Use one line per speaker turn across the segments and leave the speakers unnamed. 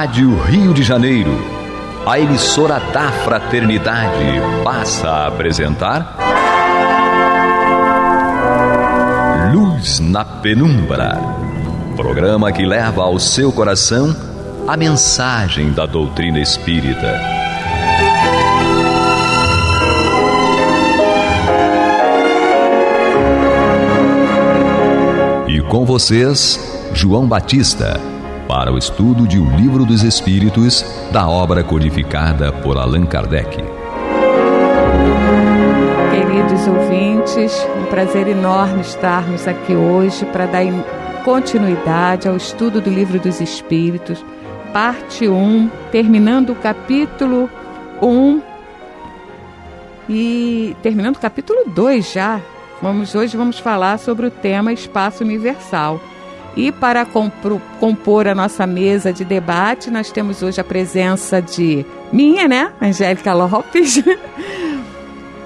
Rádio Rio de Janeiro, a emissora da Fraternidade, passa a apresentar Luz na Penumbra, programa que leva ao seu coração a mensagem da doutrina espírita. E com vocês, João Batista, para o estudo de O Livro dos Espíritos, da obra codificada por Allan Kardec.
Queridos ouvintes, um prazer enorme estarmos aqui hoje para dar continuidade ao estudo do Livro dos Espíritos, parte 1, terminando o capítulo 1 e terminando o capítulo 2 já. Hoje vamos falar sobre o tema Espaço Universal. E para compor a nossa mesa de debate, nós temos hoje a presença de minha, Angélica Lopes,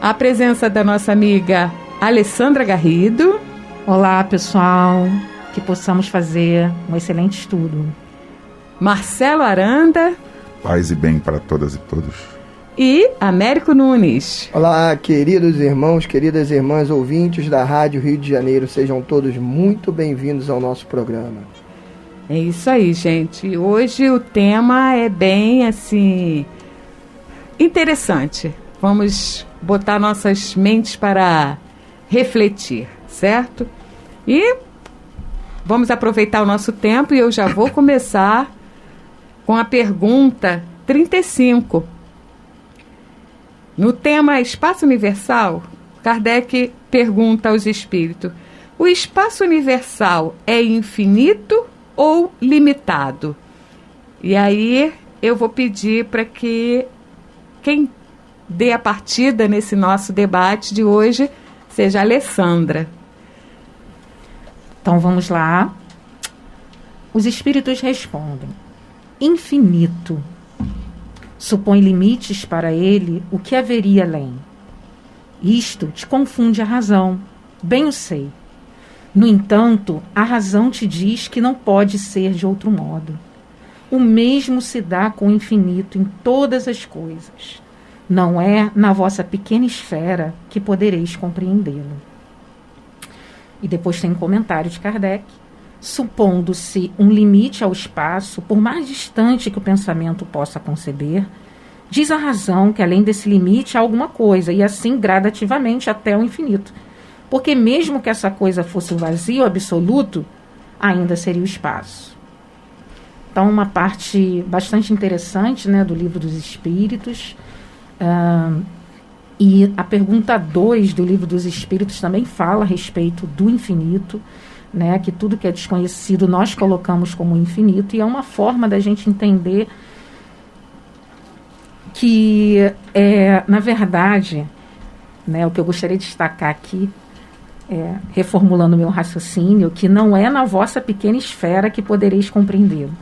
a presença da nossa amiga Alessandra Garrido.
Olá, pessoal, que possamos fazer um excelente estudo.
Marcelo Aranda.
Paz e bem para todas e todos.
E Américo Nunes.
Olá, queridos irmãos, queridas irmãs, ouvintes da Rádio Rio de Janeiro, sejam todos muito bem-vindos ao nosso programa.
É isso aí, gente. Hoje o tema é bem, interessante. Vamos botar nossas mentes para refletir, certo? E vamos aproveitar o nosso tempo e eu já vou começar com a pergunta 35. No tema Espaço Universal, Kardec pergunta aos espíritos: o espaço universal é infinito ou limitado? E aí eu vou pedir para que quem dê a partida nesse nosso debate de hoje seja a Alessandra.
Então vamos lá. Os espíritos respondem: infinito. Supõe limites para ele o que haveria além. Isto te confunde a razão, bem o sei. No entanto, a razão te diz que não pode ser de outro modo. O mesmo se dá com o infinito em todas as coisas. Não é na vossa pequena esfera que podereis compreendê-lo. E depois tem um comentário de Kardec. Supondo-se um limite ao espaço, por mais distante que o pensamento possa conceber, diz a razão que além desse limite há alguma coisa, e assim gradativamente até o infinito. Porque mesmo que essa coisa fosse o vazio absoluto, ainda seria o espaço. Então, uma parte bastante interessante, do Livro dos Espíritos. E a pergunta 2 do Livro dos Espíritos também fala a respeito do infinito, que tudo que é desconhecido nós colocamos como infinito, e é uma forma da gente entender que, na verdade, o que eu gostaria de destacar aqui, reformulando meu raciocínio, que não é na vossa pequena esfera que podereis compreendê-lo.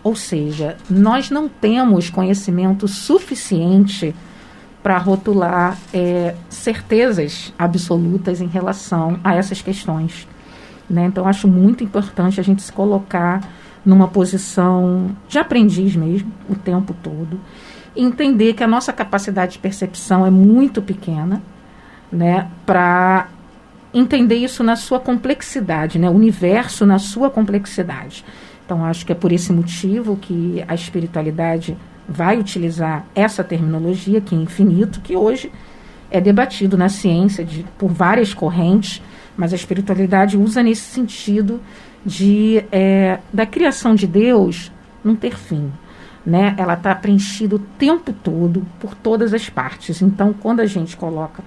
Ou seja, nós não temos conhecimento suficiente para rotular certezas absolutas em relação a essas questões. Então, acho muito importante a gente se colocar numa posição de aprendiz mesmo, o tempo todo, e entender que a nossa capacidade de percepção é muito pequena, para entender isso na sua complexidade, o universo na sua complexidade. Então, acho que é por esse motivo que a espiritualidade vai utilizar essa terminologia, que é infinito, que hoje é debatido na ciência por várias correntes, mas a espiritualidade usa nesse sentido da criação de Deus não ter fim. Ela está preenchida o tempo todo por todas as partes. Então, quando a gente coloca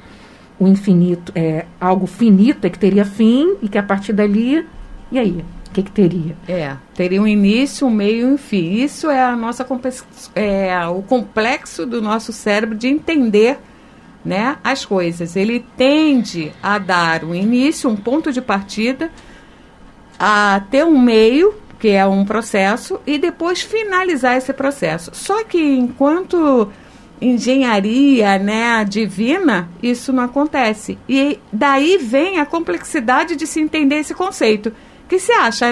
o infinito, algo finito é que teria fim, e que a partir dali, e aí? O que teria?
Teria um início, um meio e um fim. Isso é a nossa o complexo do nosso cérebro de entender as coisas. Ele tende a dar um início, um ponto de partida, a ter um meio, que é um processo, e depois finalizar esse processo. Só que enquanto engenharia divina, isso não acontece. E daí vem a complexidade de se entender esse conceito. O que você acha,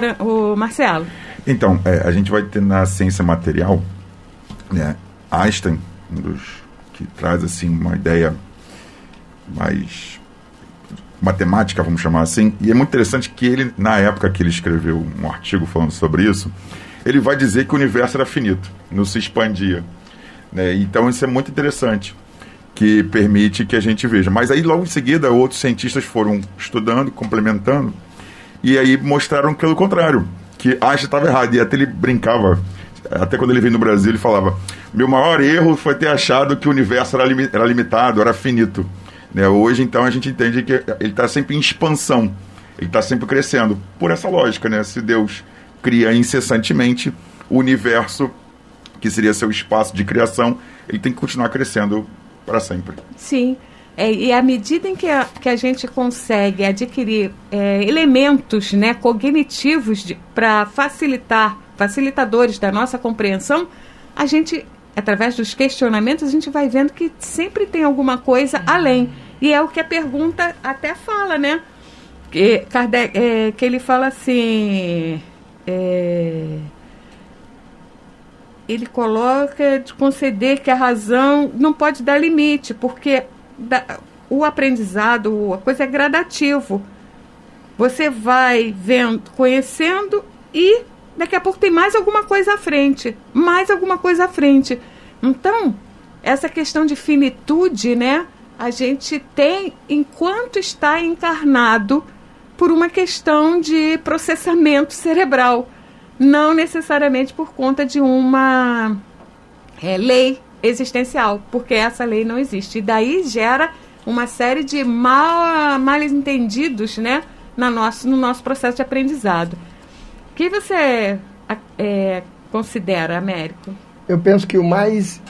Marcelo?
Então, a gente vai ter na ciência material, né, Einstein, um dos que traz assim uma ideia mais matemática, vamos chamar assim, e é muito interessante que ele, na época que ele escreveu um artigo falando sobre isso, ele vai dizer que o universo era finito, não se expandia, né? Então isso é muito interessante, que permite que a gente veja. Mas aí logo em seguida outros cientistas foram estudando, complementando, e aí mostraram que pelo contrário, que Einstein estava errado, e até ele brincava, até quando ele veio no Brasil ele falava: meu maior erro foi ter achado que o universo era limitado, era finito, né? Hoje então a gente entende que ele está sempre em expansão, ele está sempre crescendo, por essa lógica, né? Se Deus cria incessantemente o universo, que seria seu espaço de criação, ele tem que continuar crescendo para sempre. Sim.
E à medida em que a gente consegue adquirir elementos, né, cognitivos para facilitadores da nossa compreensão, a gente, através dos questionamentos, a gente vai vendo que sempre tem alguma coisa além. E é o que a pergunta até fala, né? Que Kardec, que ele fala assim... ele coloca de conceder que a razão não pode dar limite, porque o aprendizado, a coisa é gradativo. Você vai vendo, conhecendo, e daqui a pouco tem mais alguma coisa à frente, Então, essa questão de finitude, né, a gente tem enquanto está encarnado por uma questão de processamento cerebral, não necessariamente por conta de uma lei existencial, porque essa lei não existe. E daí gera uma série de mal entendidos, né, no nosso processo de aprendizado. O que você considera, Américo?
Eu penso que o mais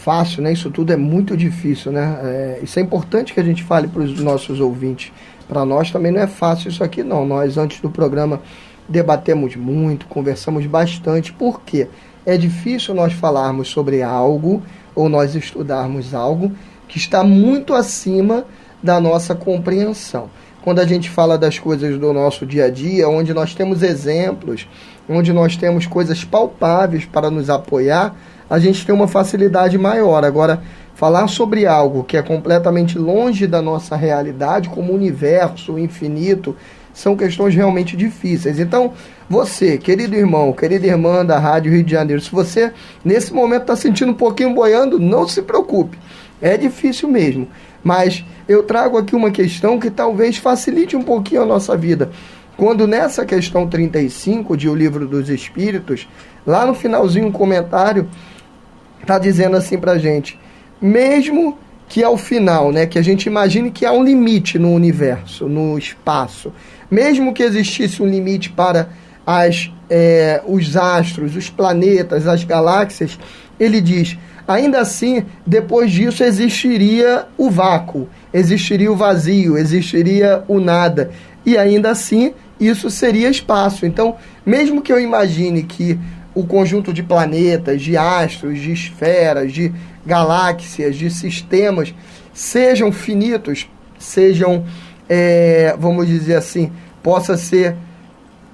fácil, né, isso tudo é muito difícil, né? Isso é importante que a gente fale para os nossos ouvintes. Para nós também não é fácil isso aqui, não. Nós, antes do programa, debatemos muito, conversamos bastante. Por quê? É difícil nós falarmos sobre algo, ou nós estudarmos algo que está muito acima da nossa compreensão. Quando a gente fala das coisas do nosso dia a dia, onde nós temos exemplos, onde nós temos coisas palpáveis para nos apoiar, a gente tem uma facilidade maior. Agora, falar sobre algo que é completamente longe da nossa realidade, como o universo, o infinito, são questões realmente difíceis. Então, você, querido irmão, querida irmã da Rádio Rio de Janeiro, se você nesse momento está sentindo um pouquinho boiando, não se preocupe. É difícil mesmo. Mas eu trago aqui uma questão que talvez facilite um pouquinho a nossa vida. Quando nessa questão 35 de O Livro dos Espíritos, lá no finalzinho um comentário está dizendo assim para a gente: mesmo que ao final, né, que a gente imagine que há um limite no universo, no espaço, mesmo que existisse um limite para os astros, os planetas, as galáxias, ele diz: ainda assim, depois disso existiria o vácuo, existiria o vazio, existiria o nada, e ainda assim isso seria espaço. Então, mesmo que eu imagine que o conjunto de planetas, de astros, de esferas, de galáxias, de sistemas sejam finitos, sejam, vamos dizer assim, possa ser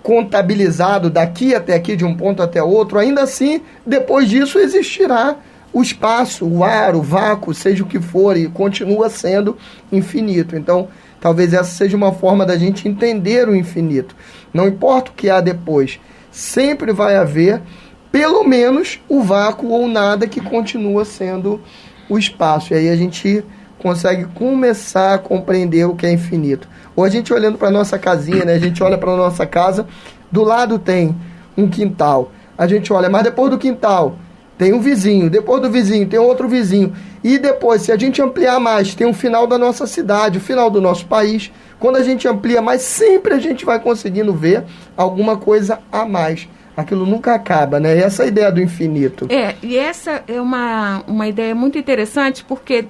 contabilizado daqui até aqui, de um ponto até outro, ainda assim, depois disso existirá o espaço, o ar, o vácuo, seja o que for, e continua sendo infinito. Então, talvez essa seja uma forma da gente entender o infinito. Não importa o que há depois, sempre vai haver pelo menos o vácuo ou nada que continua sendo o espaço. E aí a gente consegue começar a compreender o que é infinito. Ou a gente olhando para a nossa casinha, né? A gente olha para a nossa casa, do lado tem um quintal. A gente olha, mas depois do quintal tem um vizinho, depois do vizinho tem outro vizinho. E depois, se a gente ampliar mais, tem o final da nossa cidade, o final do nosso país. Quando a gente amplia mais, sempre a gente vai conseguindo ver alguma coisa a mais. Aquilo nunca acaba, né? Essa é a ideia do infinito.
E essa é uma ideia muito interessante, porque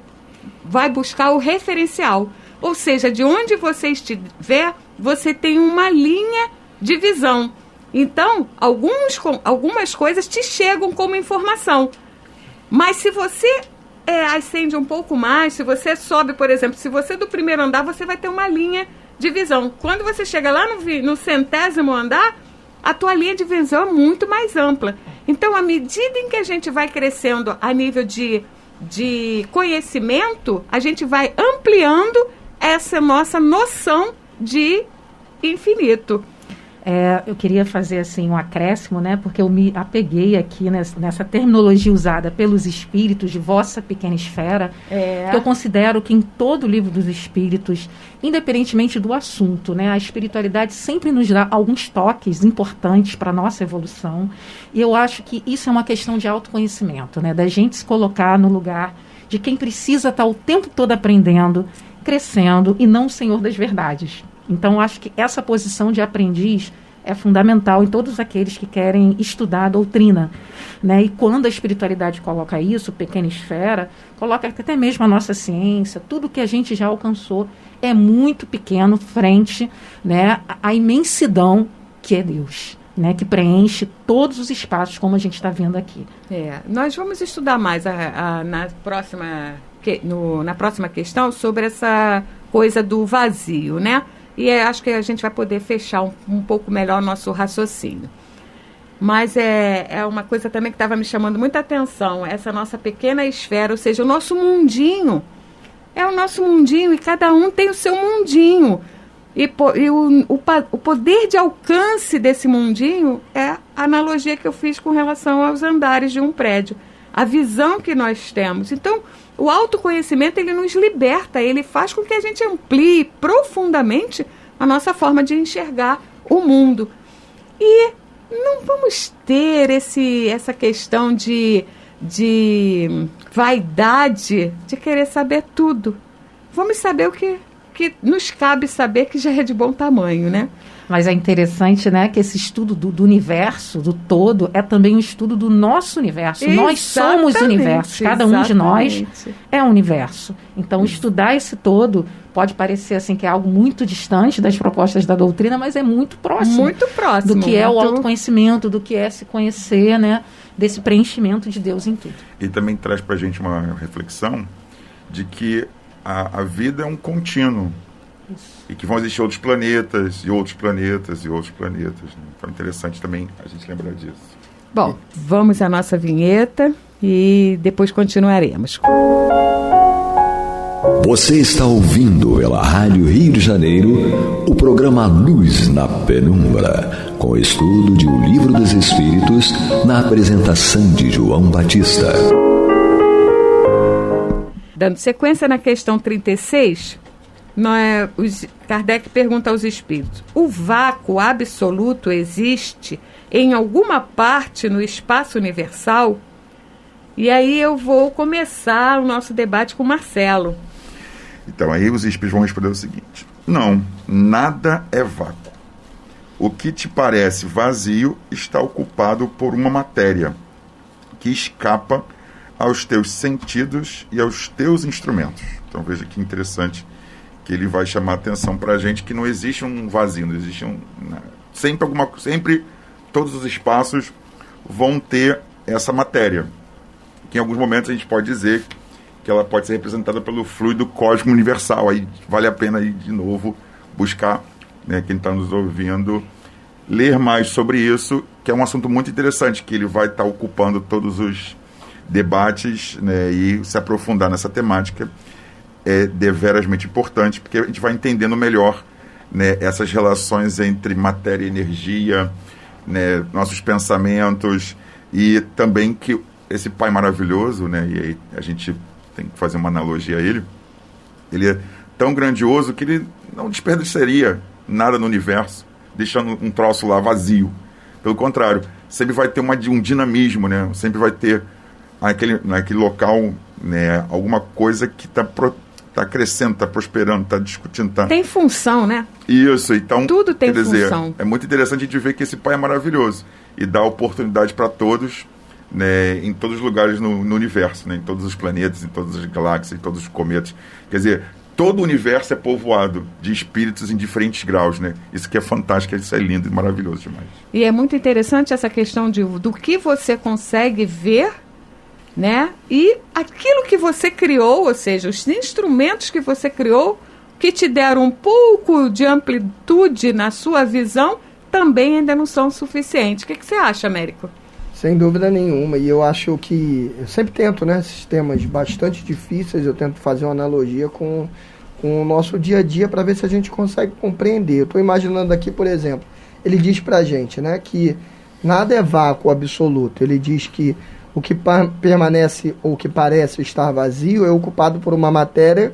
vai buscar o referencial. Ou seja, de onde você estiver, você tem uma linha de visão. Então, algumas coisas te chegam como informação. Mas se você ascende um pouco mais, se você sobe, por exemplo, se você do primeiro andar, você vai ter uma linha de visão. Quando você chega lá no 100º andar, a tua linha de visão é muito mais ampla. Então, à medida em que a gente vai crescendo a nível de conhecimento, a gente vai ampliando essa nossa noção de infinito.
Eu queria fazer assim um acréscimo, né? Porque eu me apeguei aqui nessa terminologia usada pelos espíritos de vossa pequena esfera, que eu considero que em todo o livro dos espíritos, independentemente do assunto, né, a espiritualidade sempre nos dá alguns toques importantes para a nossa evolução. E eu acho que isso é uma questão de autoconhecimento, né? Da gente se colocar no lugar de quem precisa estar o tempo todo aprendendo, crescendo e não o senhor das verdades. Então, eu acho que essa posição de aprendiz é fundamental em todos aqueles que querem estudar a doutrina, né? E quando a espiritualidade coloca isso, pequena esfera, coloca até mesmo a nossa ciência, tudo que a gente já alcançou é muito pequeno frente, né, à imensidão que é Deus, né, que preenche todos os espaços, como a gente está vendo aqui.
Nós vamos estudar mais na próxima questão sobre essa coisa do vazio, né? E acho que a gente vai poder fechar um pouco melhor o nosso raciocínio. Mas é uma coisa também que estava me chamando muita atenção, essa nossa pequena esfera, ou seja, o nosso mundinho. É o nosso mundinho e cada um tem o seu mundinho. E o poder de alcance desse mundinho é a analogia que eu fiz com relação aos andares de um prédio. A visão que nós temos. Então, o autoconhecimento, ele nos liberta, ele faz com que a gente amplie profundamente a nossa forma de enxergar o mundo. E não vamos ter essa questão de vaidade, de querer saber tudo. Vamos saber o que nos cabe saber, que já é de bom tamanho, né?
Mas é interessante, né, que esse estudo do universo, do todo, é também um estudo do nosso universo.
Exatamente,
nós somos o universo. Cada um de nós é um universo. Então, estudar esse todo pode parecer assim que é algo muito distante das propostas da doutrina, mas é muito próximo.
Muito próximo.
Do que é o autoconhecimento, do que é se conhecer, né, desse preenchimento de Deus em tudo.
E também traz para a gente uma reflexão de que a vida é um contínuo. Isso. E que vão existir outros planetas, e outros planetas, e outros planetas. Né? Então é interessante também a gente lembrar disso.
Bom, vamos à nossa vinheta e depois continuaremos.
Você está ouvindo pela Rádio Rio de Janeiro o programa Luz na Penumbra, com o estudo de O Livro dos Espíritos, na apresentação de João Batista.
Dando sequência na questão 36, Kardec pergunta aos espíritos: o vácuo absoluto existe em alguma parte no espaço universal? E aí eu vou começar o nosso debate com o Marcelo.
Então, aí os espíritos vão responder o seguinte: não, nada é vácuo. O que te parece vazio está ocupado por uma matéria que escapa aos teus sentidos e aos teus instrumentos. Então, veja que interessante, que ele vai chamar a atenção para a gente que não existe um vazio, não existe sempre todos os espaços vão ter essa matéria, que em alguns momentos a gente pode dizer que ela pode ser representada pelo fluido cósmico universal. Aí vale a pena aí de novo buscar, né, quem está nos ouvindo, ler mais sobre isso, que é um assunto muito interessante, que ele vai estar ocupando todos os debates, né, e se aprofundar nessa temática é deverasmente importante, porque a gente vai entendendo melhor, né, essas relações entre matéria e energia, né, nossos pensamentos, e também que esse Pai maravilhoso, né, e aí a gente tem que fazer uma analogia a ele é tão grandioso que ele não desperdiçaria nada no universo, deixando um troço lá vazio. Pelo contrário, sempre vai ter um dinamismo, né, sempre vai ter naquele local, né, alguma coisa que está crescendo, está prosperando, está discutindo.
Tem função, né?
Isso, então...
Tudo tem função.
É muito interessante a gente ver que esse Pai é maravilhoso e dá oportunidade para todos, né, em todos os lugares no universo, né, em todos os planetas, em todas as galáxias, em todos os cometas. Quer dizer, todo o universo é povoado de espíritos em diferentes graus, né? Isso que é fantástico, isso é lindo e maravilhoso demais.
E é muito interessante essa questão do que você consegue ver, né? E aquilo que você criou, ou seja, os instrumentos que você criou, que te deram um pouco de amplitude na sua visão, também ainda não são suficientes. O que você acha, Américo?
Sem dúvida nenhuma, e eu acho que, eu sempre tento, né, esses temas bastante difíceis, eu tento fazer uma analogia com o nosso dia a dia para ver se a gente consegue compreender. Eu estou imaginando aqui, por exemplo, ele diz para a gente, né, que nada é vácuo absoluto, ele diz que o que permanece ou que parece estar vazio é ocupado por uma matéria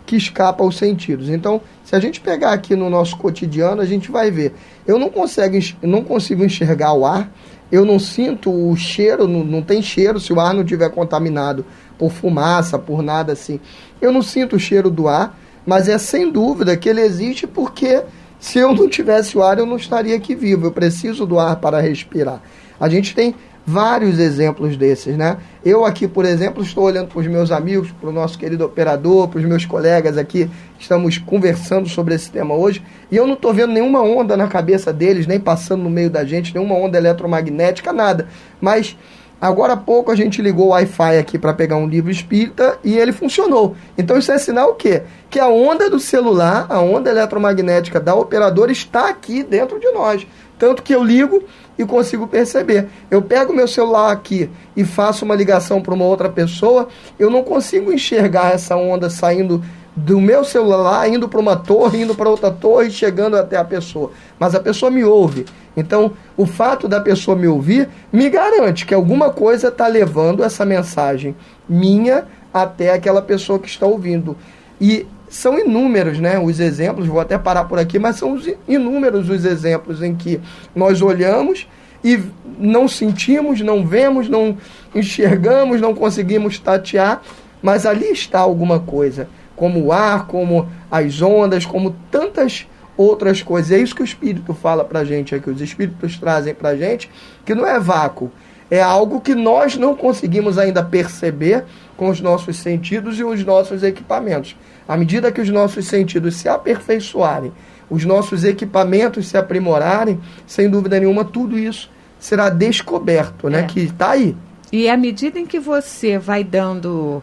que escapa aos sentidos. Então, se a gente pegar aqui no nosso cotidiano, a gente vai ver, eu não consigo enxergar o ar, eu não sinto o cheiro, não tem cheiro se o ar não estiver contaminado por fumaça, por nada assim. Eu não sinto o cheiro do ar, mas é sem dúvida que ele existe porque se eu não tivesse o ar, eu não estaria aqui vivo. Eu preciso do ar para respirar. A gente tem vários exemplos desses, né? Eu aqui, por exemplo, estou olhando para os meus amigos, para o nosso querido operador, para os meus colegas aqui, estamos conversando sobre esse tema hoje, e eu não estou vendo nenhuma onda na cabeça deles, nem passando no meio da gente, nenhuma onda eletromagnética, nada. Mas agora há pouco a gente ligou o Wi-Fi aqui para pegar um livro espírita e ele funcionou. Então isso é sinal o quê? Que a onda do celular, a onda eletromagnética da operadora está aqui dentro de nós. Tanto que eu ligo e consigo perceber. Eu pego meu celular aqui e faço uma ligação para uma outra pessoa, eu não consigo enxergar essa onda saindo do meu celular, indo para uma torre, indo para outra torre, chegando até a pessoa. Mas a pessoa me ouve. Então, o fato da pessoa me ouvir me garante que alguma coisa está levando essa mensagem minha até aquela pessoa que está ouvindo. E são inúmeros, né, os exemplos, vou até parar por aqui, mas são inúmeros os exemplos em que nós olhamos e não sentimos, não vemos, não enxergamos, não conseguimos tatear, mas ali está alguma coisa, como o ar, como as ondas, como tantas outras coisas. É isso que o Espírito fala pra gente aqui, os Espíritos trazem pra gente, que não é vácuo, é algo que nós não conseguimos ainda perceber com os nossos sentidos e os nossos equipamentos. À medida que os nossos sentidos se aperfeiçoarem, os nossos equipamentos se aprimorarem, sem dúvida nenhuma, tudo isso será descoberto, né? Que está aí.
E à medida em que você vai dando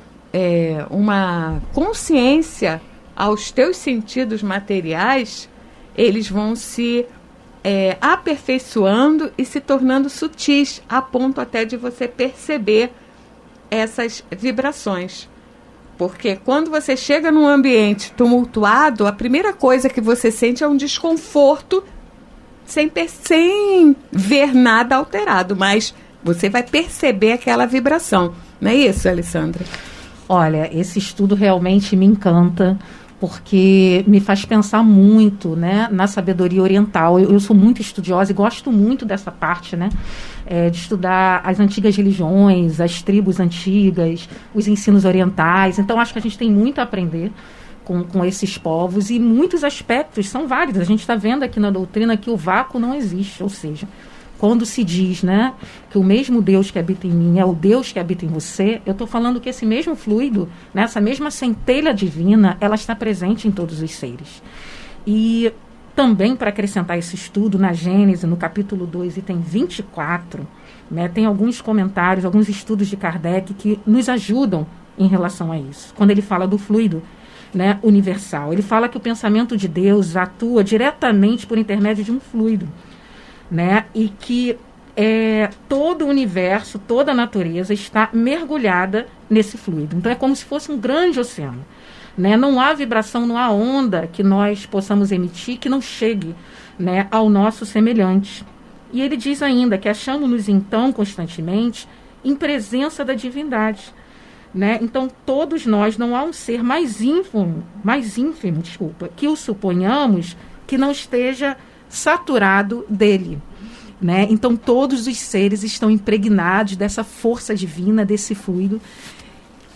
uma consciência aos teus sentidos materiais, eles vão se aperfeiçoando e se tornando sutis, a ponto até de você perceber essas vibrações. Porque quando você chega num ambiente tumultuado, a primeira coisa que você sente é um desconforto sem ver nada alterado, mas você vai perceber aquela vibração. Não é isso, Alessandra?
Olha, esse estudo realmente me encanta, porque me faz pensar muito, né, na sabedoria oriental. Eu sou muito estudiosa e gosto muito dessa parte, né, de estudar as antigas religiões, as tribos antigas, os ensinos orientais. Então, acho que a gente tem muito a aprender com esses povos, e muitos aspectos são válidos. A gente está vendo aqui na doutrina que o vácuo não existe, ou seja, quando se diz, né, que o mesmo Deus que habita em mim é o Deus que habita em você, eu estou falando que esse mesmo fluido, né, essa mesma centelha divina, ela está presente em todos os seres. E também, para acrescentar esse estudo, na Gênesis, no capítulo 2, item 24, né, tem alguns comentários, alguns estudos de Kardec que nos ajudam em relação a isso. Quando ele fala do fluido, né, universal, ele fala que o pensamento de Deus atua diretamente por intermédio de um fluido, né, e que todo o universo, toda a natureza está mergulhada nesse fluido. Então é como se fosse um grande oceano, né? Não há vibração, não há onda que nós possamos emitir que não chegue, né, ao nosso semelhante. E ele diz ainda que achamos-nos então constantemente em presença da divindade, né? Então todos nós, não há um ser mais ínfimo, que o suponhamos que não esteja saturado dele, né? Então todos os seres estão impregnados dessa força divina, desse fluido.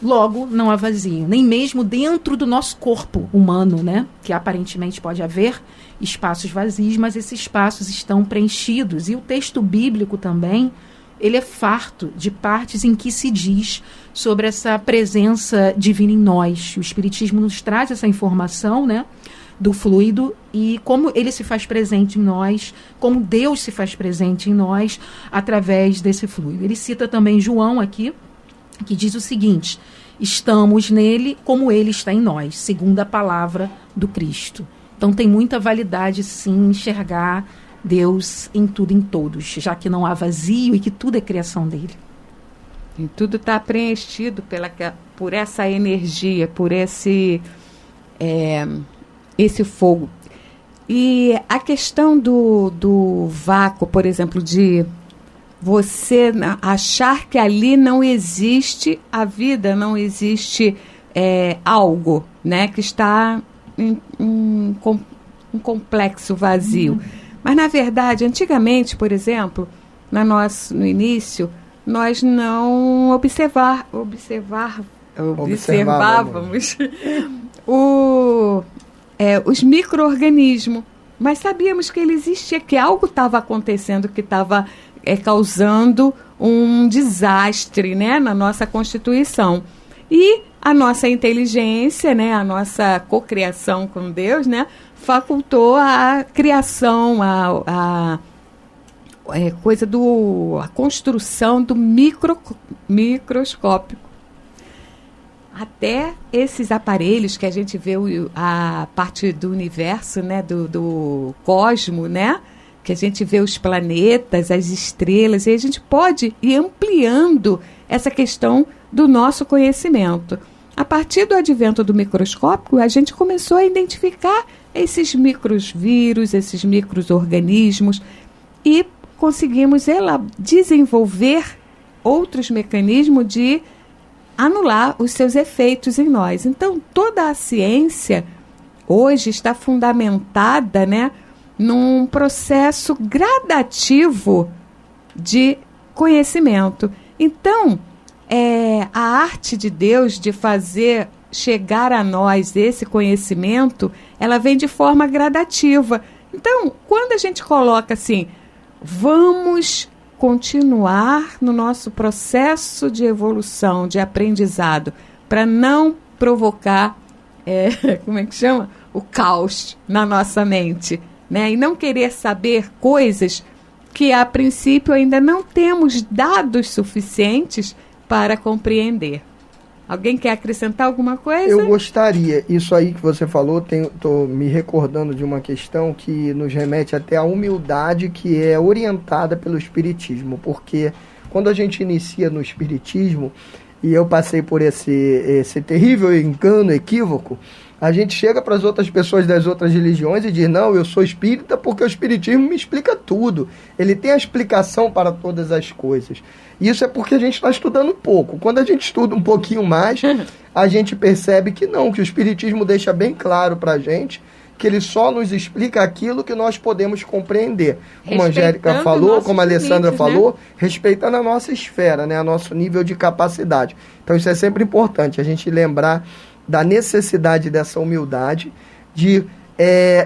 Logo, não há vazio, nem mesmo dentro do nosso corpo humano, né? Que aparentemente pode haver espaços vazios, mas esses espaços estão preenchidos. E o texto bíblico também, ele é farto de partes em que se diz sobre essa presença divina em nós. O Espiritismo nos traz essa informação, né, do fluido e como ele se faz presente em nós, como Deus se faz presente em nós através desse fluido. Ele cita também João aqui, que diz o seguinte: estamos nele como ele está em nós, segundo a palavra do Cristo. Então tem muita validade, sim, enxergar Deus em tudo e em todos, já que não há vazio e que tudo é criação dele.
E tudo está preenchido por essa energia, por esse fogo. E a questão do vácuo, por exemplo, de você achar que ali não existe a vida, não existe algo, né, que está em um complexo vazio. Mas, na verdade, antigamente, por exemplo, no início, nós não observávamos os micro-organismos, mas sabíamos que ele existia, que algo estava acontecendo, que estava causando um desastre, né, na nossa constituição. E a nossa inteligência, né, a nossa cocriação com Deus, né, facultou a criação, a construção do microscópio. Até esses aparelhos que a gente vê a parte do universo, né, do cosmo, né, que a gente vê os planetas, as estrelas, e a gente pode ir ampliando essa questão do nosso conhecimento. A partir do advento do microscópio, a gente começou a identificar esses microvírus, esses micro-organismos, e conseguimos desenvolver outros mecanismos de anular os seus efeitos em nós. Então, toda a ciência hoje está fundamentada, né, num processo gradativo de conhecimento. Então, a arte de Deus de fazer chegar a nós esse conhecimento, ela vem de forma gradativa. Então, quando a gente coloca assim, vamos continuar no nosso processo de evolução, de aprendizado, para não provocar, o caos na nossa mente, né? E não querer saber coisas que, a princípio, ainda não temos dados suficientes para compreender. Alguém quer acrescentar alguma coisa?
Eu gostaria. Isso aí que você falou, estou me recordando de uma questão que nos remete até à humildade que é orientada pelo Espiritismo. Porque quando a gente inicia no Espiritismo, e eu passei por esse terrível engano, equívoco, a gente chega para as outras pessoas das outras religiões e diz, não, eu sou espírita porque o Espiritismo me explica tudo. Ele tem a explicação para todas as coisas. Isso é porque a gente está estudando pouco. Quando a gente estuda um pouquinho mais, a gente percebe que não, que o Espiritismo deixa bem claro para a gente que ele só nos explica aquilo que nós podemos compreender. Como a Angélica falou, como a Alessandra falou, né? Respeitando a nossa esfera, né? O nosso nível de capacidade. Então isso é sempre importante, a gente lembrar da necessidade dessa humildade, de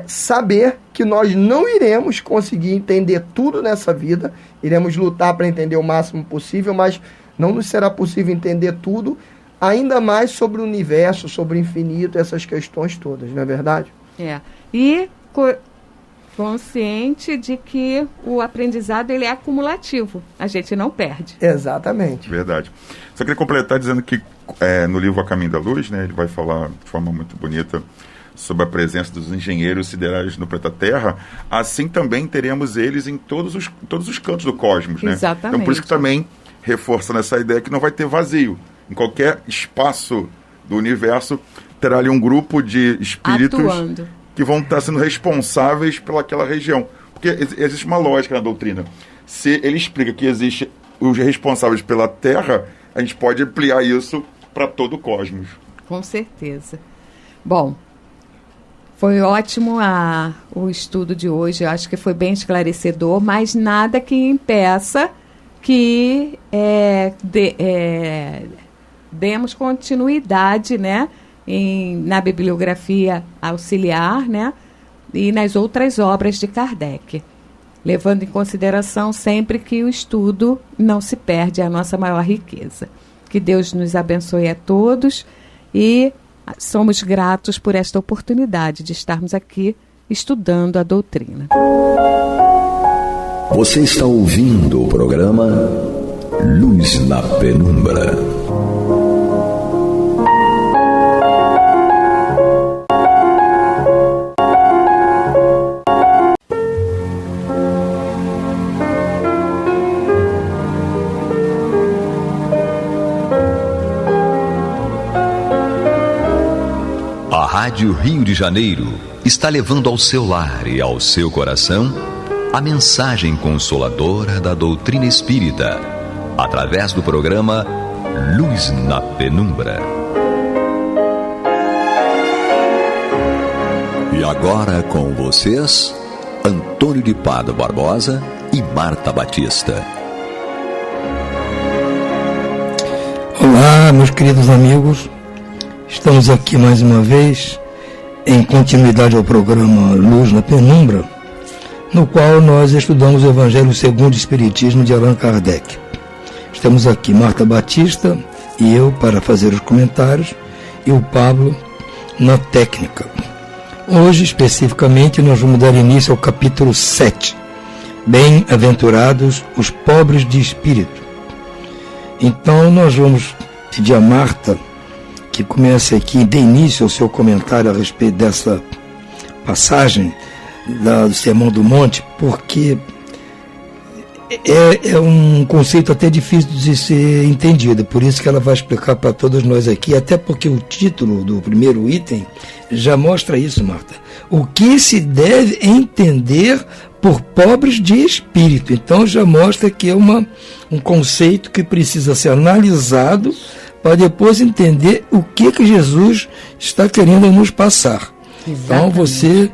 saber que nós não iremos conseguir entender tudo nessa vida, iremos lutar para entender o máximo possível, mas não nos será possível entender tudo, ainda mais sobre o universo, sobre o infinito, essas questões todas, não é verdade?
E consciente de que o aprendizado ele é acumulativo, a gente não perde.
Exatamente.
Verdade. Só queria completar dizendo que no livro A Caminho da Luz, né, ele vai falar de forma muito bonita sobre a presença dos engenheiros siderais no planeta Terra, assim também teremos eles em todos os cantos do cosmos, né?
Exatamente.
Então por isso que também reforçando essa ideia que não vai ter vazio. Em qualquer espaço do universo terá ali um grupo de espíritos atuando, que vão estar sendo responsáveis pelaquela região. Porque existe uma lógica na doutrina. Se ele explica que existe os responsáveis pela Terra, a gente pode ampliar isso para todo o cosmos.
Com certeza. Bom, foi ótimo o estudo de hoje, eu acho que foi bem esclarecedor, mas nada que impeça que demos continuidade, né, na bibliografia auxiliar, né, e nas outras obras de Kardec, levando em consideração sempre que o estudo não se perde, é a nossa maior riqueza. Que Deus nos abençoe a todos e somos gratos por esta oportunidade de estarmos aqui estudando a doutrina.
Você está ouvindo o programa Luz na Penumbra. Rádio Rio de Janeiro está levando ao seu lar e ao seu coração a mensagem consoladora da doutrina espírita, através do programa Luz na Penumbra. E agora com vocês, Antônio de Pádua Barbosa e Marta Batista.
Olá, meus queridos amigos. Estamos aqui mais uma vez em continuidade ao programa Luz na Penumbra, no qual nós estudamos o Evangelho segundo o Espiritismo de Allan Kardec. Estamos aqui, Marta Batista e eu, para fazer os comentários, e o Pablo na técnica. Hoje, especificamente, nós vamos dar início ao capítulo 7. Bem-aventurados os pobres de espírito. Então, nós vamos pedir a Marta que comece aqui, dê início ao seu comentário a respeito dessa passagem do Sermão do Monte, porque é um conceito até difícil de ser entendido, por isso que ela vai explicar para todos nós aqui, até porque o título do primeiro item já mostra isso, Marta. O que se deve entender por pobres de espírito. Então já mostra que é um conceito que precisa ser analisado para depois entender o que Jesus está querendo nos passar. Exatamente. Então você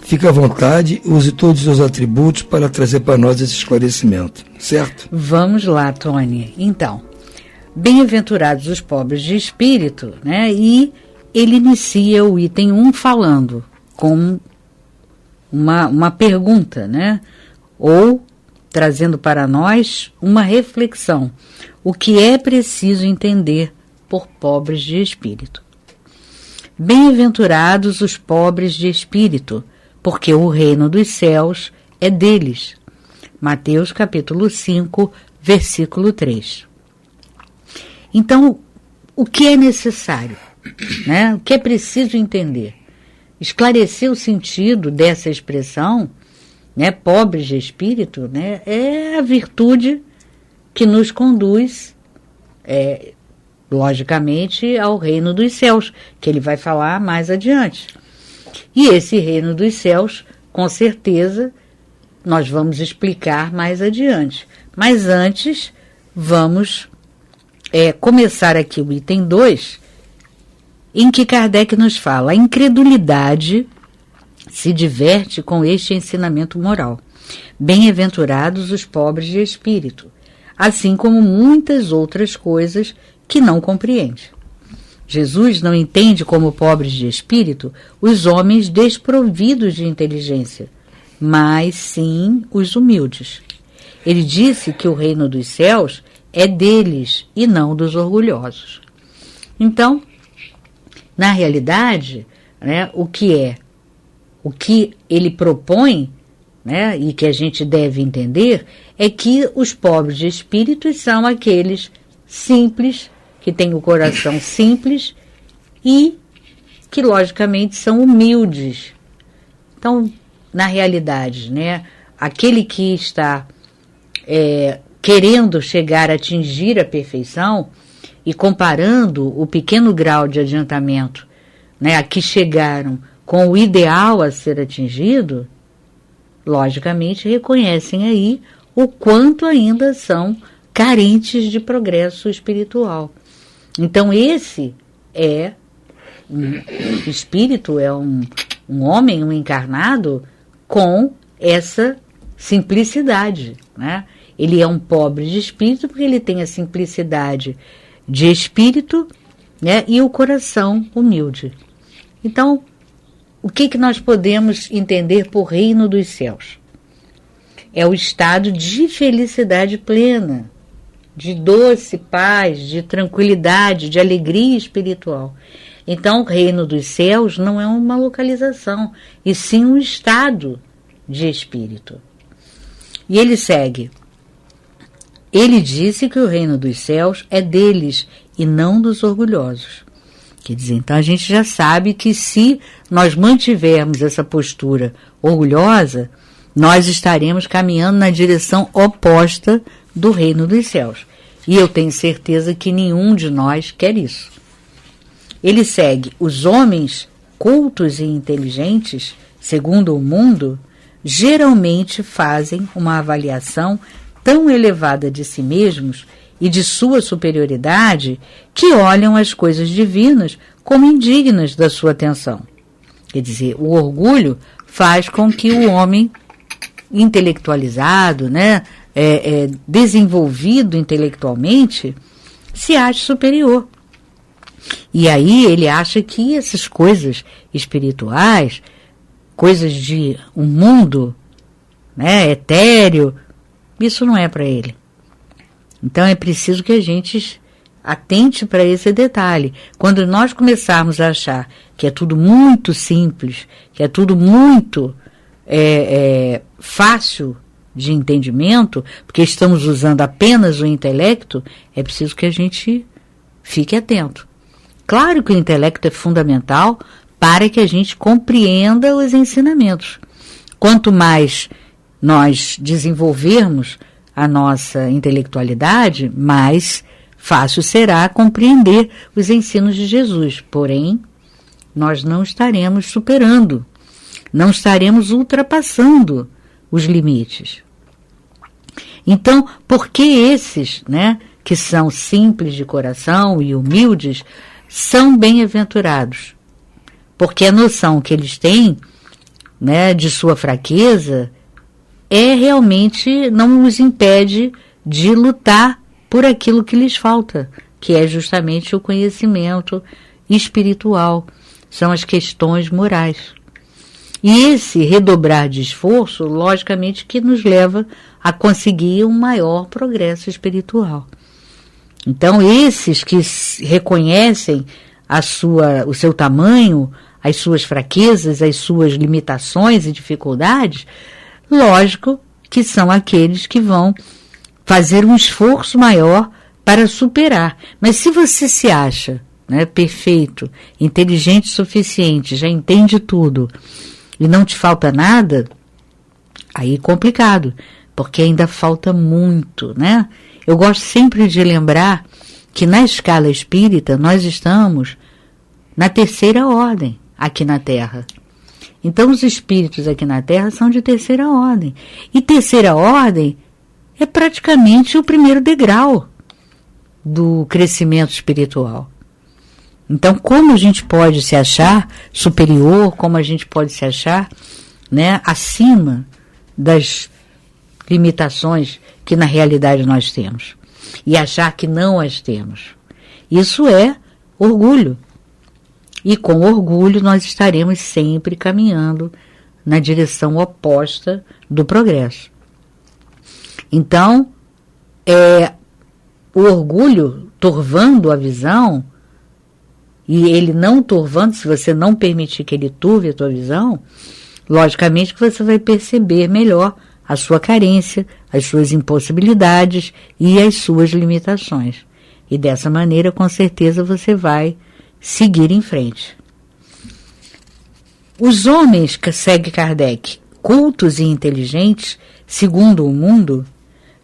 fica à vontade, use todos os seus atributos para trazer para nós esse esclarecimento, certo?
Vamos lá, Tony. Então, bem-aventurados os pobres de espírito, né? E ele inicia o item 1 falando com uma pergunta, né? Ou trazendo para nós uma reflexão. O que é preciso entender por pobres de espírito? Bem-aventurados os pobres de espírito, porque o reino dos céus é deles. Mateus capítulo 5, versículo 3. Então, o que é necessário? Né? O que é preciso entender? Esclarecer o sentido dessa expressão, né, pobres de espírito, né, é a virtude que nos conduz, logicamente, ao reino dos céus, que ele vai falar mais adiante. E esse reino dos céus, com certeza, nós vamos explicar mais adiante. Mas antes, vamos começar aqui o item 2, em que Kardec nos fala: a incredulidade se diverte com este ensinamento moral. Bem-aventurados os pobres de espírito, assim como muitas outras coisas que não compreende. Jesus não entende como pobres de espírito os homens desprovidos de inteligência, mas sim os humildes. Ele disse que o reino dos céus é deles e não dos orgulhosos. Então, na realidade, né, o que ele propõe, né, e que a gente deve entender, é que os pobres de espírito são aqueles simples, que têm o coração simples e que, logicamente, são humildes. Então, na realidade, né, aquele que está querendo chegar a atingir a perfeição e comparando o pequeno grau de adiantamento, né, a que chegaram com o ideal a ser atingido, logicamente reconhecem aí o quanto ainda são carentes de progresso espiritual. Então esse espírito é um homem, um encarnado com essa simplicidade, né? Ele é um pobre de espírito porque ele tem a simplicidade de espírito, né, e o coração humilde. Então, o que nós podemos entender por reino dos céus? É o estado de felicidade plena, de doce paz, de tranquilidade, de alegria espiritual. Então, o reino dos céus não é uma localização, e sim um estado de espírito. E ele segue. Ele disse que o reino dos céus é deles e não dos orgulhosos. Quer dizer, então a gente já sabe que se nós mantivermos essa postura orgulhosa, nós estaremos caminhando na direção oposta do reino dos céus. E eu tenho certeza que nenhum de nós quer isso. Ele segue: os homens cultos e inteligentes, segundo o mundo, geralmente fazem uma avaliação tão elevada de si mesmos e de sua superioridade que olham as coisas divinas como indignas da sua atenção. Quer dizer, o orgulho faz com que o homem intelectualizado, né, desenvolvido intelectualmente, se ache superior. E aí ele acha que essas coisas espirituais, coisas de um mundo, né, etéreo, isso não é para ele. Então é preciso que a gente atente para esse detalhe. Quando nós começarmos a achar que é tudo muito simples, que é tudo muito fácil de entendimento, porque estamos usando apenas o intelecto, é preciso que a gente fique atento. Claro que o intelecto é fundamental para que a gente compreenda os ensinamentos. Quanto mais nós desenvolvermos a nossa intelectualidade, mais fácil será compreender os ensinos de Jesus. Porém, nós não estaremos superando, não estaremos ultrapassando os limites. Então, por que esses, né, que são simples de coração e humildes, são bem-aventurados? Porque a noção que eles têm, né, de sua fraqueza realmente não os impede de lutar por aquilo que lhes falta, que é justamente o conhecimento espiritual, são as questões morais. E esse redobrar de esforço, logicamente, que nos leva a conseguir um maior progresso espiritual. Então, esses que reconhecem o seu tamanho, as suas fraquezas, as suas limitações e dificuldades, lógico que são aqueles que vão fazer um esforço maior para superar. Mas se você se acha, né, perfeito, inteligente o suficiente, já entende tudo e não te falta nada, aí é complicado, porque ainda falta muito, né? Eu gosto sempre de lembrar que na escala espírita nós estamos na terceira ordem aqui na Terra. Então os espíritos aqui na Terra são de terceira ordem. E terceira ordem é praticamente o primeiro degrau do crescimento espiritual. Então, como a gente pode se achar superior, como a gente pode se achar, né, acima das limitações que na realidade nós temos e achar que não as temos? Isso é orgulho. E com orgulho nós estaremos sempre caminhando na direção oposta do progresso. Então, o orgulho turvando a visão, e ele não turvando, se você não permitir que ele turve a tua visão, logicamente que você vai perceber melhor a sua carência, as suas impossibilidades e as suas limitações. E dessa maneira, com certeza, você vai seguir em frente. Os homens, que segue Kardec, cultos e inteligentes, segundo o mundo,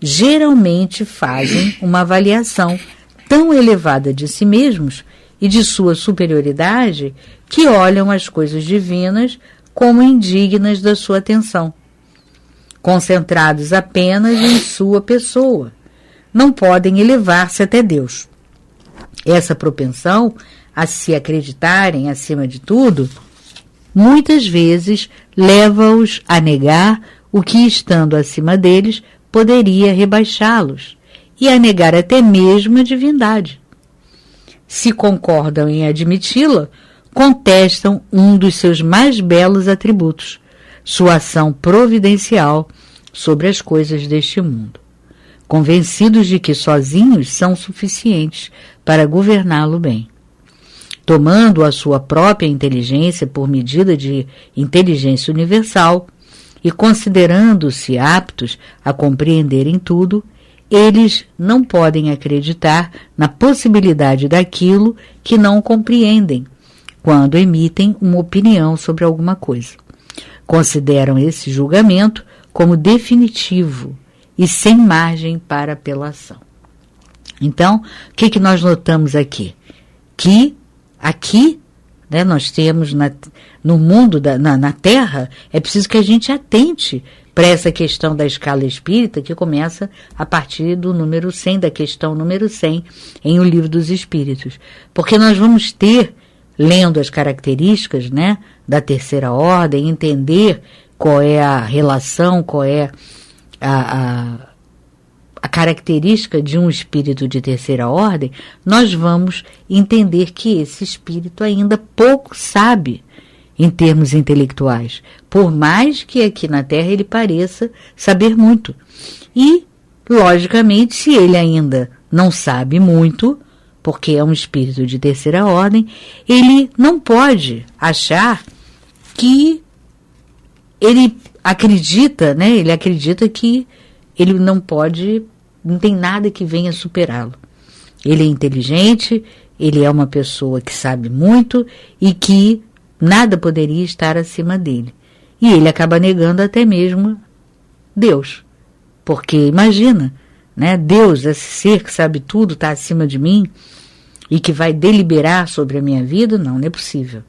geralmente fazem uma avaliação tão elevada de si mesmos e de sua superioridade que olham as coisas divinas como indignas da sua atenção, concentrados apenas em sua pessoa. Não podem elevar-se até Deus. Essa propensão a se acreditarem acima de tudo, muitas vezes leva-os a negar o que, estando acima deles, poderia rebaixá-los, e a negar até mesmo a divindade. Se concordam em admiti-la, contestam um dos seus mais belos atributos, sua ação providencial sobre as coisas deste mundo, convencidos de que sozinhos são suficientes para governá-lo bem. Tomando a sua própria inteligência por medida de inteligência universal e considerando-se aptos a compreenderem tudo, eles não podem acreditar na possibilidade daquilo que não compreendem quando emitem uma opinião sobre alguma coisa. Consideram esse julgamento como definitivo e sem margem para apelação. Então, o que nós notamos aqui? Que aqui né? Nós temos no mundo, na Terra, é preciso que a gente atente para essa questão da escala espírita, que começa a partir do número 100, da questão número 100, em O Livro dos Espíritos. Porque nós vamos ter, lendo as características, né, da terceira ordem, entender qual é a relação, qual é a característica de um espírito de terceira ordem, nós vamos entender que esse espírito ainda pouco sabe em termos intelectuais, por mais que aqui na Terra ele pareça saber muito. E, logicamente, se ele ainda não sabe muito, porque é um espírito de terceira ordem, ele não pode achar que ele acredita, né? Ele acredita que ele não tem nada que venha superá-lo. Ele é inteligente, ele é uma pessoa que sabe muito e que nada poderia estar acima dele. E ele acaba negando até mesmo Deus. Porque, imagina, né? Deus, esse ser que sabe tudo, está acima de mim e que vai deliberar sobre a minha vida? Não é possível.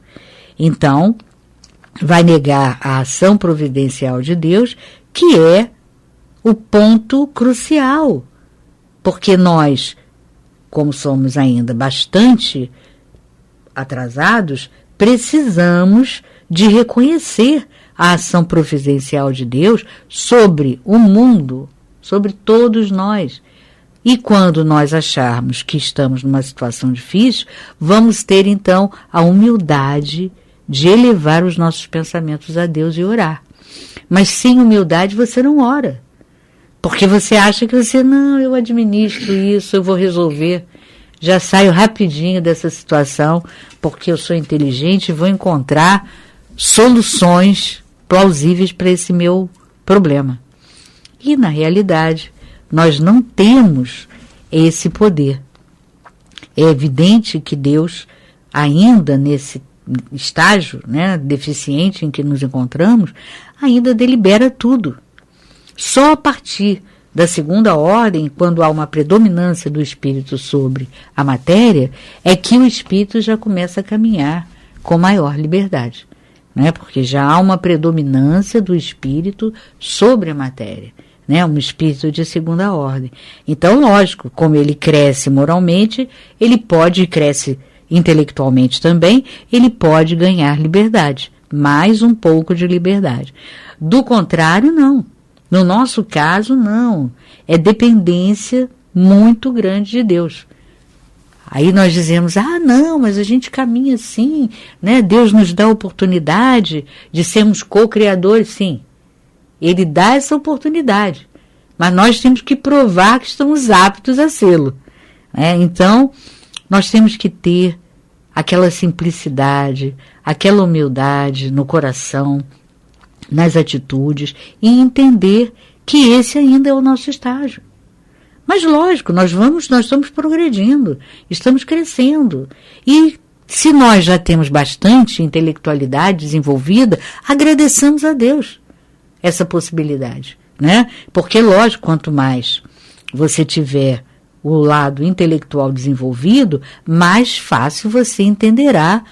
Então, vai negar a ação providencial de Deus, que é o ponto crucial. Porque nós, como somos ainda bastante atrasados, precisamos de reconhecer a ação providencial de Deus sobre o mundo, sobre todos nós. E quando nós acharmos que estamos numa situação difícil, vamos ter então a humildade de elevar os nossos pensamentos a Deus e orar. Mas sem humildade você não ora. Porque você acha que eu administro isso, eu vou resolver. Já saio rapidinho dessa situação, porque eu sou inteligente e vou encontrar soluções plausíveis para esse meu problema. E, na realidade, nós não temos esse poder. É evidente que Deus, ainda nesse estágio, né, deficiente em que nos encontramos, ainda delibera tudo. Só a partir da segunda ordem, quando há uma predominância do espírito sobre a matéria, é que o espírito já começa a caminhar com maior liberdade, né? Porque já há uma predominância do espírito sobre a matéria, né? Um espírito de segunda ordem. Então, lógico, como ele cresce moralmente, ele pode, e cresce intelectualmente também, ele pode ganhar liberdade, mais um pouco de liberdade. Do contrário, não. No nosso caso, não. É dependência muito grande de Deus. Aí nós dizemos, não, mas a gente caminha assim, né? Deus nos dá a oportunidade de sermos co-criadores, sim. Ele dá essa oportunidade. Mas nós temos que provar que estamos aptos a sê-lo, né? Então, nós temos que ter aquela simplicidade, aquela humildade no coração, nas atitudes, e entender que esse ainda é o nosso estágio. Mas lógico, nós estamos progredindo, estamos crescendo. E se nós já temos bastante intelectualidade desenvolvida, agradeçamos a Deus essa possibilidade, né? Porque lógico, quanto mais você tiver o lado intelectual desenvolvido, mais fácil você entenderá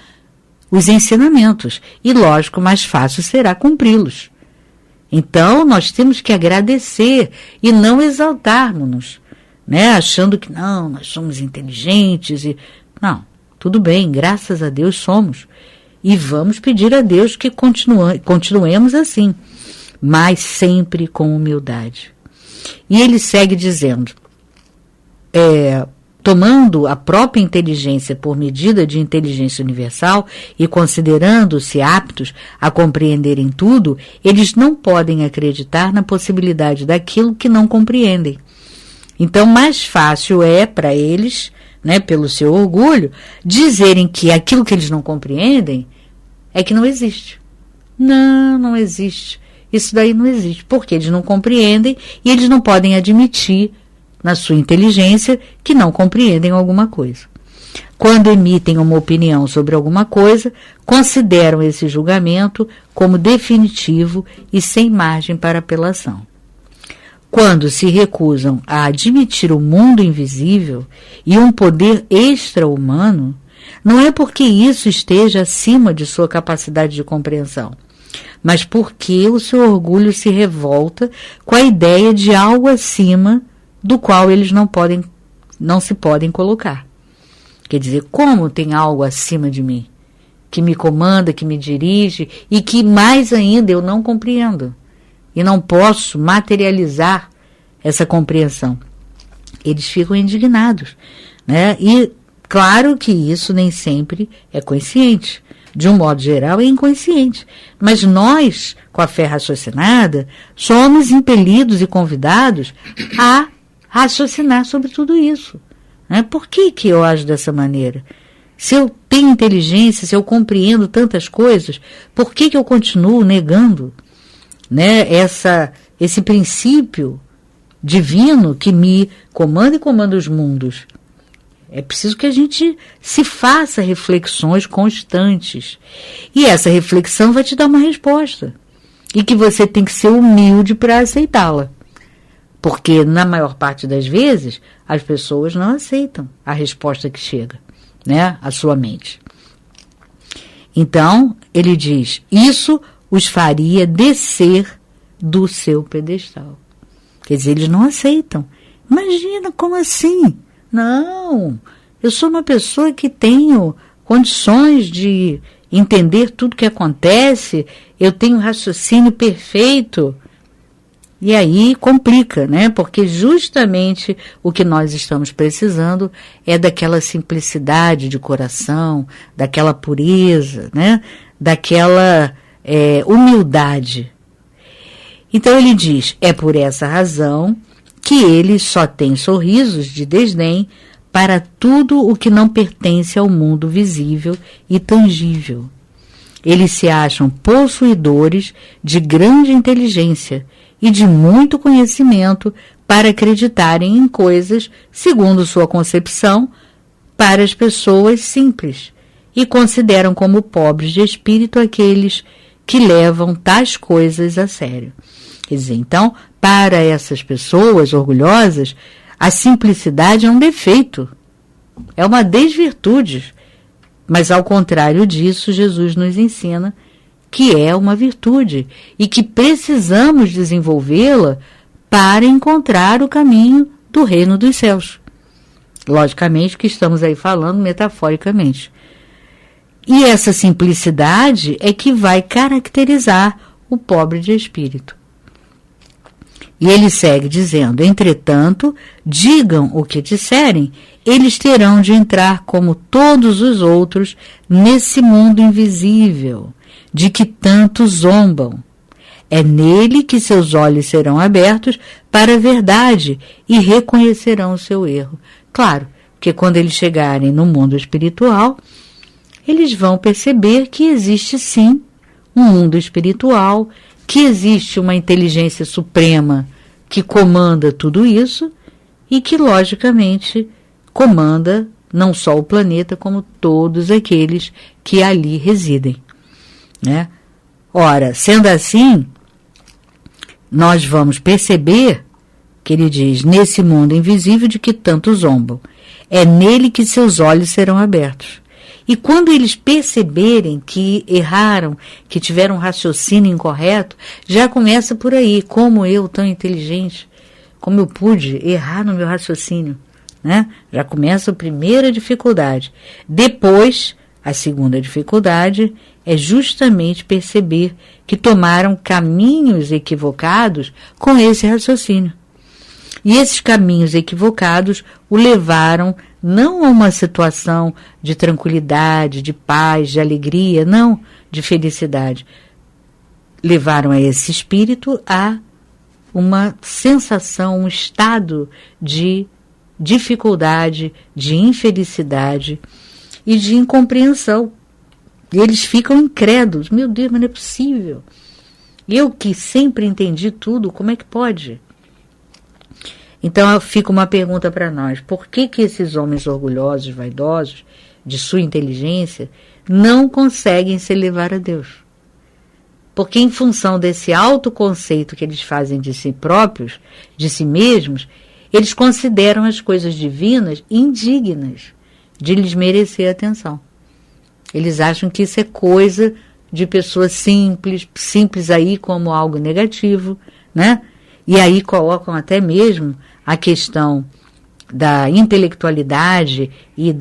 os ensinamentos. E, lógico, mais fácil será cumpri-los. Então, nós temos que agradecer e não exaltarmos-nos, né? Achando que, não, nós somos inteligentes. Não, tudo bem, graças a Deus somos. E vamos pedir a Deus que continuemos assim, mas sempre com humildade. E ele segue dizendo, tomando a própria inteligência por medida de inteligência universal e considerando-se aptos a compreenderem tudo, eles não podem acreditar na possibilidade daquilo que não compreendem. Então, mais fácil é para eles, né, pelo seu orgulho, dizerem que aquilo que eles não compreendem é que não existe. Não existe. Isso daí não existe, porque eles não compreendem e eles não podem admitir na sua inteligência, que não compreendem alguma coisa. Quando emitem uma opinião sobre alguma coisa, consideram esse julgamento como definitivo e sem margem para apelação. Quando se recusam a admitir o mundo invisível e um poder extra-humano, Não é porque isso esteja acima de sua capacidade de compreensão, mas porque o seu orgulho se revolta com a ideia de algo acima do qual eles não se podem colocar. Quer dizer, como tem algo acima de mim, que me comanda, que me dirige e que mais ainda eu não compreendo e não posso materializar essa compreensão? Eles ficam indignados, né? E claro que isso nem sempre é consciente. De um modo geral, é inconsciente. Mas nós, com a fé raciocinada, somos impelidos e convidados a raciocinar sobre tudo isso. Né? Por que eu ajo dessa maneira? Se eu tenho inteligência, se eu compreendo tantas coisas, por que eu continuo negando, né, esse princípio divino que me comanda e comanda os mundos? É preciso que a gente se faça reflexões constantes. E essa reflexão vai te dar uma resposta. E que você tem que ser humilde para aceitá-la. Porque, na maior parte das vezes, as pessoas não aceitam a resposta que chega, né, à sua mente. Então, ele diz, isso os faria descer do seu pedestal. Quer dizer, eles não aceitam. Imagina, como assim? Não, eu sou uma pessoa que tenho condições de entender tudo que acontece, eu tenho um raciocínio perfeito. E aí complica, né? Porque justamente o que nós estamos precisando é daquela simplicidade de coração, daquela pureza, né? Daquela humildade. Então ele diz, é por essa razão que eles só têm sorrisos de desdém para tudo o que não pertence ao mundo visível e tangível. Eles se acham possuidores de grande inteligência e de muito conhecimento para acreditarem em coisas, segundo sua concepção, para as pessoas simples, e consideram como pobres de espírito aqueles que levam tais coisas a sério. Quer dizer, então, para essas pessoas orgulhosas, a simplicidade é um defeito, é uma desvirtude. Mas, ao contrário disso, Jesus nos ensina que é uma virtude e que precisamos desenvolvê-la para encontrar o caminho do reino dos céus. Logicamente que estamos aí falando metaforicamente. E essa simplicidade é que vai caracterizar o pobre de espírito. E ele segue dizendo, entretanto, digam o que disserem, eles terão de entrar como todos os outros nesse mundo invisível, de que tanto zombam. É nele que seus olhos serão abertos para a verdade e reconhecerão o seu erro. Claro, que quando eles chegarem no mundo espiritual, eles vão perceber que existe sim um mundo espiritual, que existe uma inteligência suprema que comanda tudo isso e que, logicamente, comanda não só o planeta, como todos aqueles que ali residem, né? Ora, sendo assim, nós vamos perceber que ele diz, nesse mundo invisível de que tanto zombam, é nele que seus olhos serão abertos. E quando eles perceberem que erraram, que tiveram um raciocínio incorreto, já começa por aí, como eu, tão inteligente, como eu pude errar no meu raciocínio, né? Já começa a primeira dificuldade. Depois, a segunda dificuldade é justamente perceber que tomaram caminhos equivocados com esse raciocínio. E esses caminhos equivocados o levaram não a uma situação de tranquilidade, de paz, de alegria, não, de felicidade. Levaram a esse espírito a uma sensação, um estado de dificuldade, de infelicidade e de incompreensão. E eles ficam incrédulos. Meu Deus, mas não é possível. Eu que sempre entendi tudo, como é que pode? Então fica uma pergunta para nós. Por que esses homens orgulhosos, vaidosos, de sua inteligência, não conseguem se elevar a Deus? Porque em função desse autoconceito que eles fazem de si próprios, de si mesmos, eles consideram as coisas divinas indignas de lhes merecer atenção. Eles acham que isso é coisa de pessoas simples aí como algo negativo, né? E aí colocam até mesmo a questão da intelectualidade e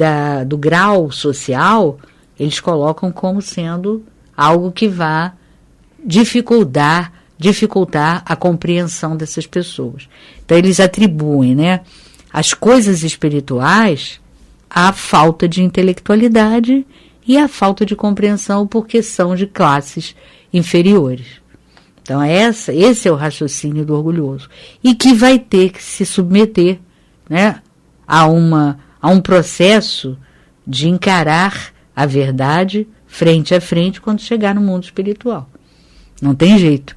do grau social, eles colocam como sendo algo que vá dificultar a compreensão dessas pessoas. Então eles atribuem, né, as coisas espirituais à falta de intelectualidade e à falta de compreensão porque são de classes inferiores. Então esse é o raciocínio do orgulhoso. E que vai ter que se submeter, né, a um processo de encarar a verdade frente a frente quando chegar no mundo espiritual. Não tem jeito.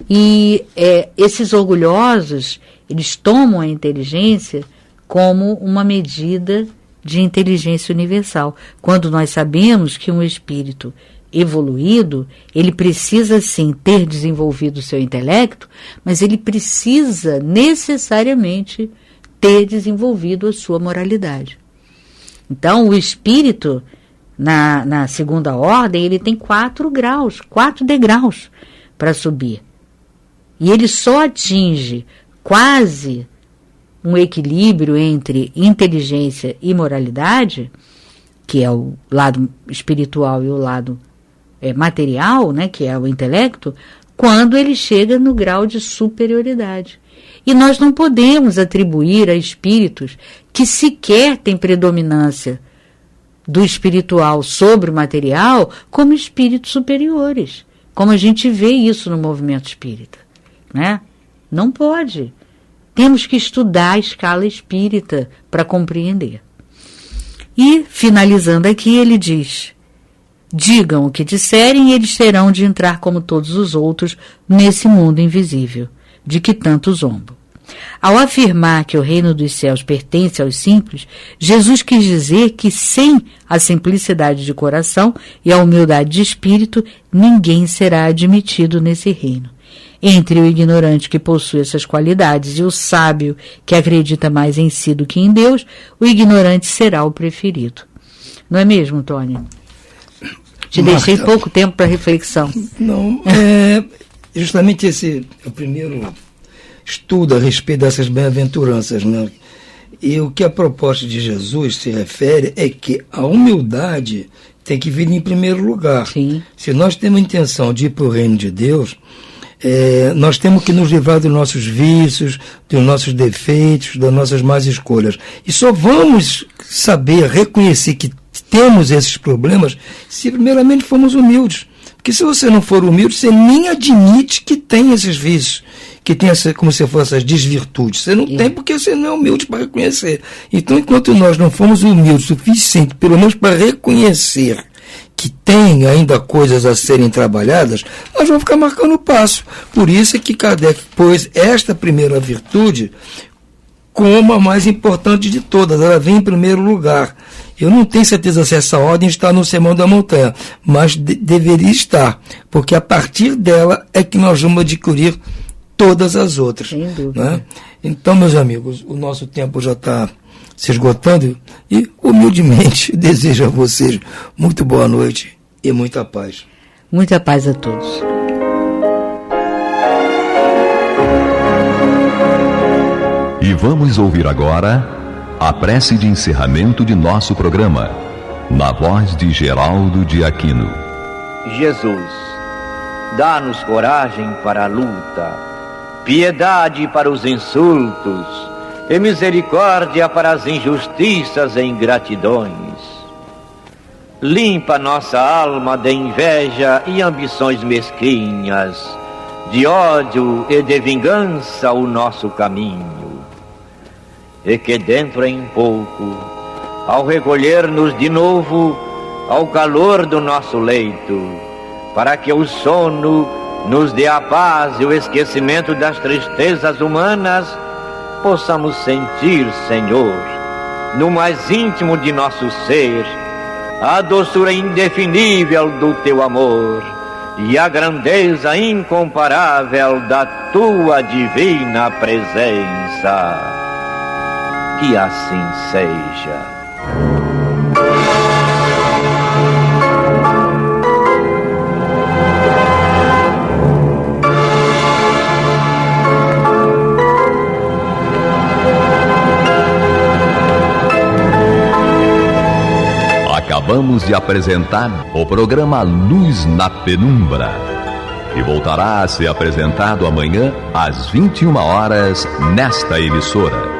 E esses orgulhosos, eles tomam a inteligência como uma medida de inteligência universal, quando nós sabemos que um espírito evoluído, ele precisa sim ter desenvolvido o seu intelecto, mas ele precisa necessariamente ter desenvolvido a sua moralidade. Então, o espírito, na segunda ordem, ele tem 4 degraus para subir. E ele só atinge quase um equilíbrio entre inteligência e moralidade, que é o lado espiritual e o lado material, né, que é o intelecto, quando ele chega no grau de superioridade. E nós não podemos atribuir a espíritos que sequer têm predominância do espiritual sobre o material como espíritos superiores, como a gente vê isso no movimento espírita, né? Não pode. Temos que estudar a escala espírita para compreender. E, finalizando aqui, ele diz: digam o que disserem e eles terão de entrar como todos os outros nesse mundo invisível, de que tanto zombam. Ao afirmar que o reino dos céus pertence aos simples, Jesus quis dizer que sem a simplicidade de coração e a humildade de espírito, ninguém será admitido nesse reino. Entre o ignorante que possui essas qualidades e o sábio que acredita mais em si do que em Deus, o ignorante será o preferido. Não é mesmo, Tony? Te deixei pouco tempo para reflexão.
Não, justamente esse é o primeiro estudo a respeito dessas bem-aventuranças, né? E o que a proposta de Jesus se refere é que a humildade tem que vir em primeiro lugar.
Sim.
Se nós temos a intenção de ir para o reino de Deus, nós temos que nos livrar dos nossos vícios, dos nossos defeitos, das nossas más escolhas. E só vamos saber reconhecer que temos esses problemas se primeiramente formos humildes. Porque se você não for humilde, você nem admite que tem esses vícios, que tem como se fossem essas desvirtudes. Você não tem porque você não é humilde para reconhecer. Então, enquanto nós não formos humildes o suficiente, pelo menos para reconhecer que tem ainda coisas a serem trabalhadas, nós vamos ficar marcando o passo. Por isso é que Kardec pôs esta primeira virtude como a mais importante de todas. Ela vem em primeiro lugar. Eu não tenho certeza se essa ordem está no Sermão da Montanha, mas deveria estar, porque a partir dela é que nós vamos adquirir todas as outras.
Sem dúvida.
Né? Então, meus amigos, o nosso tempo já está se esgotando e, humildemente, desejo a vocês muito boa noite e muita paz.
Muita paz a todos.
E vamos ouvir agora a prece de encerramento de nosso programa, na voz de Geraldo de Aquino.
Jesus, dá-nos coragem para a luta, piedade para os insultos e misericórdia para as injustiças e ingratidões. Limpa nossa alma de inveja e ambições mesquinhas, de ódio e de vingança o nosso caminho. E que dentro em pouco, ao recolher-nos de novo ao calor do nosso leito, para que o sono nos dê a paz e o esquecimento das tristezas humanas, possamos sentir, Senhor, no mais íntimo de nosso ser, a doçura indefinível do Teu amor e a grandeza incomparável da Tua divina presença. Que assim seja.
Acabamos de apresentar o programa Luz na Penumbra, que voltará a ser apresentado amanhã às 21 horas nesta emissora.